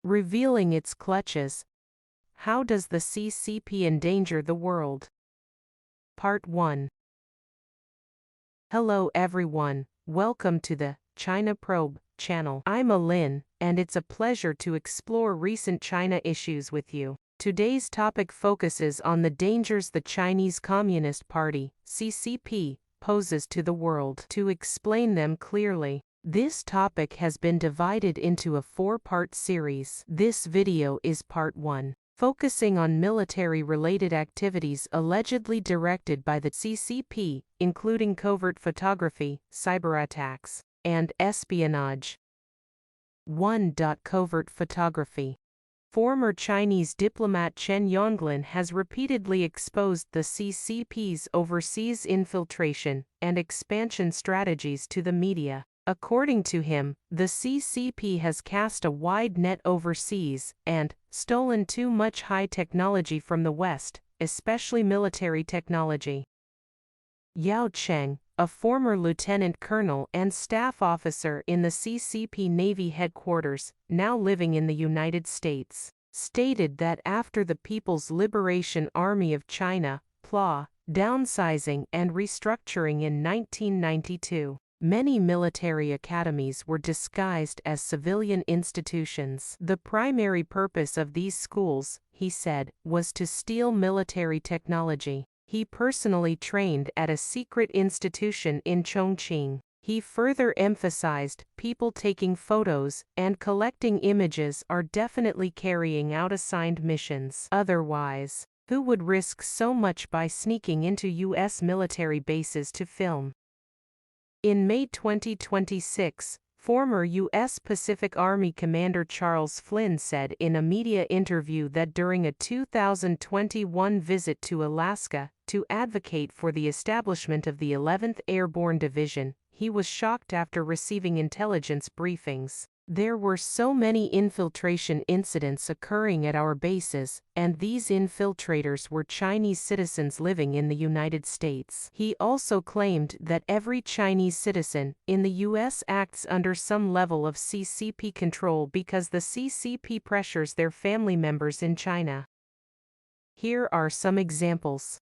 Revealing its clutches. How does the CCP endanger the world? Part 1. Hello everyone, welcome to the China Probe channel. I'm Alin, and it's a pleasure to explore recent China issues with you. Today's topic focuses on the dangers the Chinese Communist Party, CCP, poses to the world. To explain them clearly, this topic has been divided into a 4-part series. This video is part 1, focusing on military-related activities allegedly directed by the CCP, including covert photography, cyberattacks, and espionage. 1. Covert photography. Former Chinese diplomat Chen Yonglin has repeatedly exposed the CCP's overseas infiltration and expansion strategies to the media. According to him, the CCP has cast a wide net overseas and stolen too much high technology from the West, especially military technology. Yao Cheng, a former lieutenant colonel and staff officer in the CCP Navy headquarters, now living in the United States, stated that after the People's Liberation Army of China, PLA, downsizing and restructuring in 1992, many military academies were disguised as civilian institutions. The primary purpose of these schools, he said, was to steal military technology. He personally trained at a secret institution in Chongqing. He further emphasized, people taking photos and collecting images are definitely carrying out assigned missions. Otherwise, who would risk so much by sneaking into U.S. military bases to film? In May 2026, former U.S. Pacific Army Commander Charles Flynn said in a media interview that during a 2021 visit to Alaska to advocate for the establishment of the 11th Airborne Division, he was shocked after receiving intelligence briefings. There were so many infiltration incidents occurring at our bases, and these infiltrators were Chinese citizens living in the United States. He also claimed that every Chinese citizen in the U.S. acts under some level of CCP control because the CCP pressures their family members in China. Here are some examples.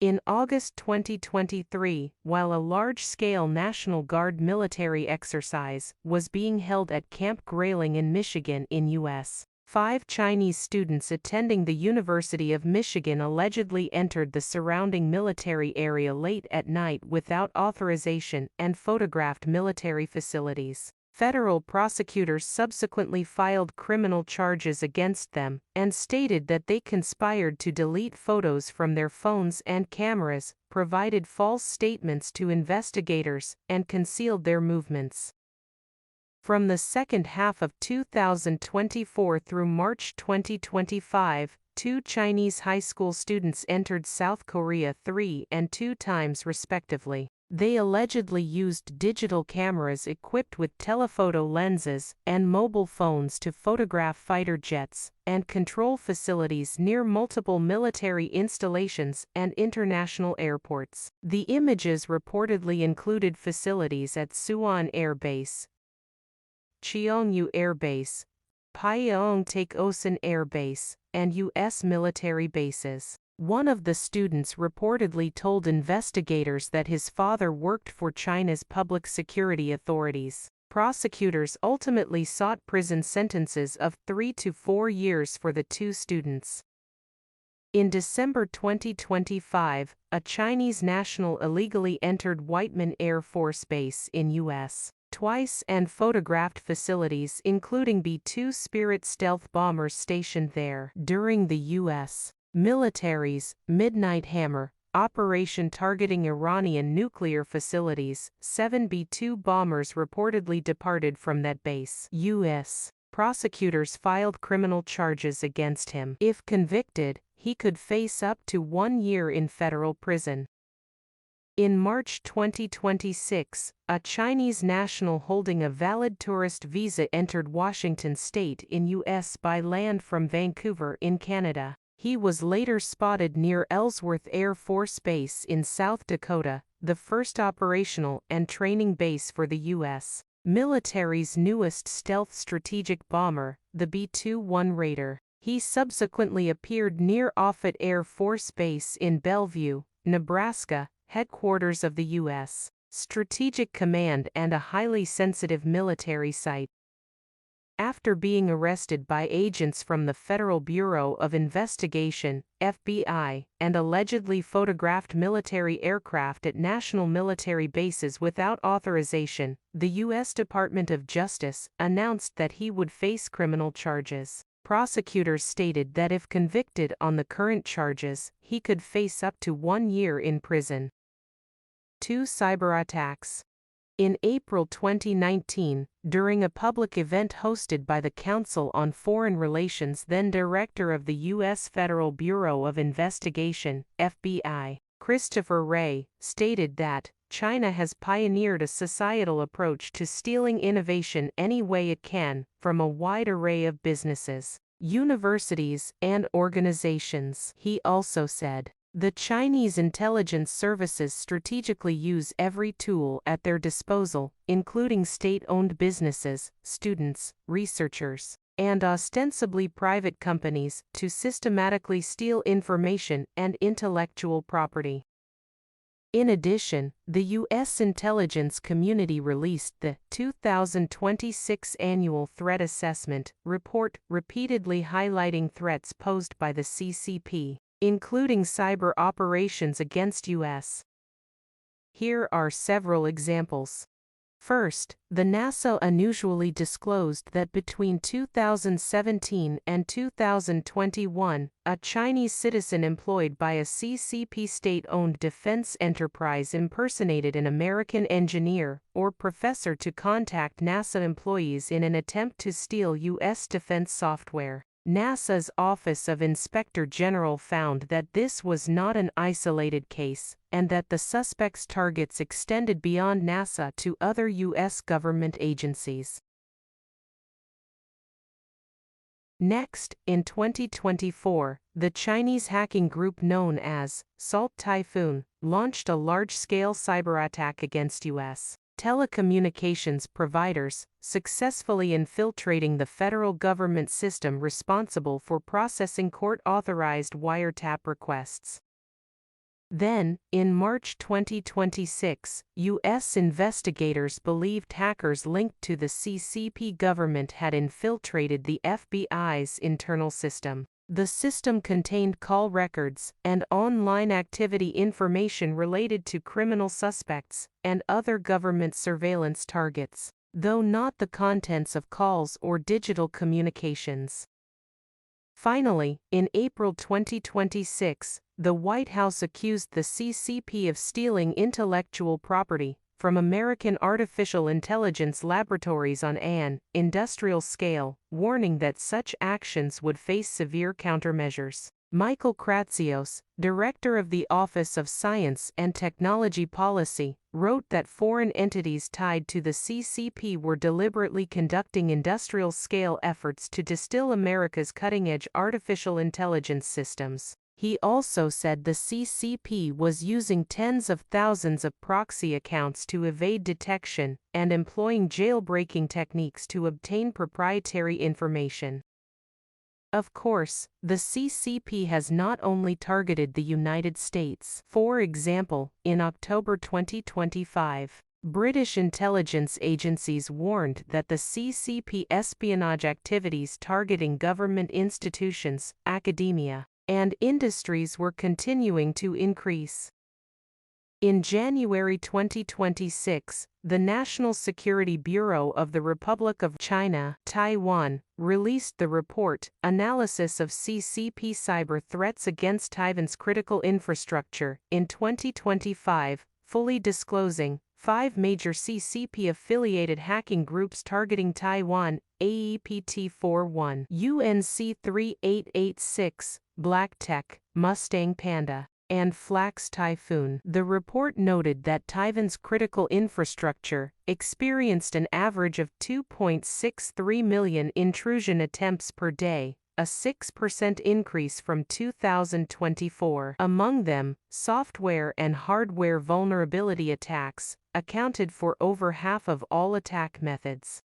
In August 2023, while a large-scale National Guard military exercise was being held at Camp Grayling in Michigan in U.S., 5 Chinese students attending the University of Michigan allegedly entered the surrounding military area late at night without authorization and photographed military facilities. Federal prosecutors subsequently filed criminal charges against them and stated that they conspired to delete photos from their phones and cameras, provided false statements to investigators, and concealed their movements. From the second half of 2024 through March 2025, 2 Chinese high school students entered South Korea 3 and 2 times respectively. They allegedly used digital cameras equipped with telephoto lenses and mobile phones to photograph fighter jets and control facilities near multiple military installations and international airports. The images reportedly included facilities at Suwon Air Base, Cheongju Air Base, Pyeongtaek-Osan Air Base, and U.S. military bases. One of the students reportedly told investigators that his father worked for China's public security authorities. Prosecutors ultimately sought prison sentences of 3 to 4 years for the 2 students. In December 2025, a Chinese national illegally entered Whiteman Air Force Base in U.S. twice and photographed facilities including B-2 Spirit stealth bombers stationed there. During the U.S. military's Midnight Hammer operation targeting Iranian nuclear facilities, 7 B-2 bombers reportedly departed from that base. U.S. prosecutors filed criminal charges against him. If convicted, he could face up to 1 year in federal prison. In March 2026, a Chinese national holding a valid tourist visa entered Washington state in U.S. by land from Vancouver in Canada. He was later spotted near Ellsworth Air Force Base in South Dakota, the first operational and training base for the U.S. military's newest stealth strategic bomber, the B-21 Raider. He subsequently appeared near Offutt Air Force Base in Bellevue, Nebraska, headquarters of the U.S. Strategic Command and a highly sensitive military site. After being arrested by agents from the Federal Bureau of Investigation, FBI, and allegedly photographed military aircraft at national military bases without authorization, the U.S. Department of Justice announced that he would face criminal charges. Prosecutors stated that if convicted on the current charges, he could face up to 1 year in prison. 2 cyberattacks. In April 2019, during a public event hosted by the Council on Foreign Relations, then Director of the U.S. Federal Bureau of Investigation, FBI, Christopher Wray, stated that China has pioneered a societal approach to stealing innovation any way it can, from a wide array of businesses, universities, and organizations. He also said, "The Chinese intelligence services strategically use every tool at their disposal, including state-owned businesses, students, researchers, and ostensibly private companies, to systematically steal information and intellectual property." In addition, the U.S. intelligence community released the 2026 Annual Threat Assessment report, repeatedly highlighting threats posed by the CCP, including cyber operations against U.S. Here are several examples. First, the NASA unusually disclosed that between 2017 and 2021, a Chinese citizen employed by a CCP state-owned defense enterprise impersonated an American engineer or professor to contact NASA employees in an attempt to steal U.S. defense software. NASA's Office of Inspector General found that this was not an isolated case, and that the suspect's targets extended beyond NASA to other U.S. government agencies. Next, in 2024, the Chinese hacking group known as Salt Typhoon launched a large-scale cyberattack against U.S. telecommunications providers, successfully infiltrating the federal government system responsible for processing court-authorized wiretap requests. Then, in March 2026, U.S. investigators believed hackers linked to the CCP government had infiltrated the FBI's internal system. The system contained call records and online activity information related to criminal suspects and other government surveillance targets, though not the contents of calls or digital communications. Finally, in April 2026, the White House accused the CCP of stealing intellectual property from American artificial intelligence laboratories on an industrial scale, warning that such actions would face severe countermeasures. Michael Kratsios, director of the Office of Science and Technology Policy, wrote that foreign entities tied to the CCP were deliberately conducting industrial-scale efforts to distill America's cutting-edge artificial intelligence systems. He also said the CCP was using tens of thousands of proxy accounts to evade detection and employing jailbreaking techniques to obtain proprietary information. Of course, the CCP has not only targeted the United States. For example, in October 2025, British intelligence agencies warned that the CCP espionage activities targeting government institutions, academia, and industries were continuing to increase. In January 2026, the National Security Bureau of the Republic of China, Taiwan, released the report, Analysis of CCP Cyber Threats Against Taiwan's Critical Infrastructure, in 2025, fully disclosing 5 major CCP-affiliated hacking groups targeting Taiwan: AEPT-41, UNC-3886, Black Tech, Mustang Panda, and Flax Typhoon. The report noted that Taiwan's critical infrastructure experienced an average of 2.63 million intrusion attempts per day, a 6% increase from 2024. Among them, software and hardware vulnerability attacks accounted for over half of all attack methods.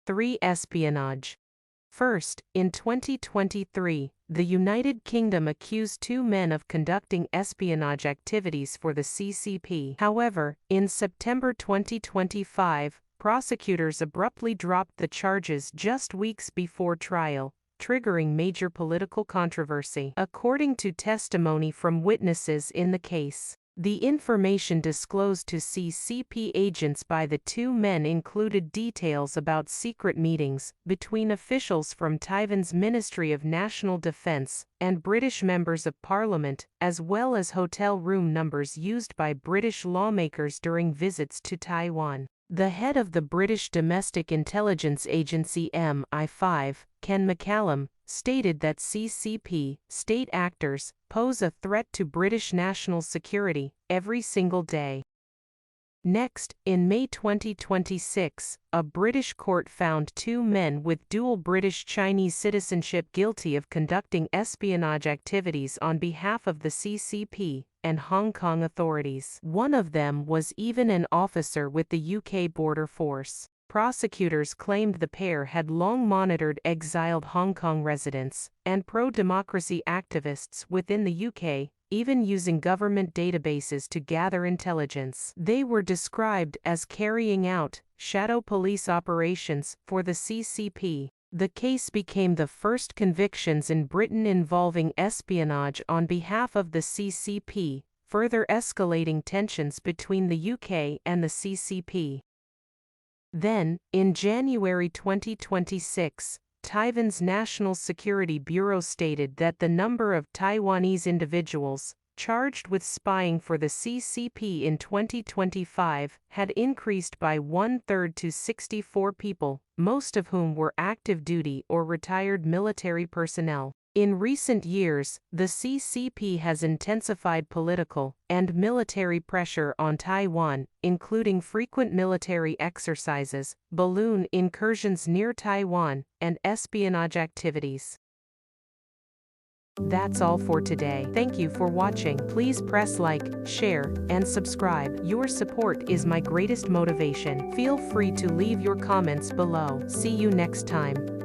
3. Espionage. First, in 2023, the United Kingdom accused 2 men of conducting espionage activities for the CCP. However, in September 2025, prosecutors abruptly dropped the charges just weeks before trial, triggering major political controversy. According to testimony from witnesses in the case, the information disclosed to CCP agents by the 2 men included details about secret meetings between officials from Taiwan's Ministry of National Defense and British members of parliament, as well as hotel room numbers used by British lawmakers during visits to Taiwan. The head of the British Domestic Intelligence Agency MI5, Ken McCallum, stated that CCP state actors pose a threat to British national security every single day. Next, in May 2026, a British court found 2 men with dual British-Chinese citizenship guilty of conducting espionage activities on behalf of the CCP and Hong Kong authorities. One of them was even an officer with the UK Border Force. Prosecutors claimed the pair had long monitored exiled Hong Kong residents and pro-democracy activists within the UK, even using government databases to gather intelligence. They were described as carrying out shadow police operations for the CCP. The case became the first convictions in Britain involving espionage on behalf of the CCP, further escalating tensions between the UK and the CCP. Then, in January 2026, Taiwan's National Security Bureau stated that the number of Taiwanese individuals charged with spying for the CCP in 2025 had increased by 1/3 to 64 people, most of whom were active duty or retired military personnel. In recent years, the CCP has intensified political and military pressure on Taiwan, including frequent military exercises, balloon incursions near Taiwan, and espionage activities. That's all for today. Thank you for watching. Please press like, share, and subscribe. Your support is my greatest motivation. Feel free to leave your comments below. See you next time.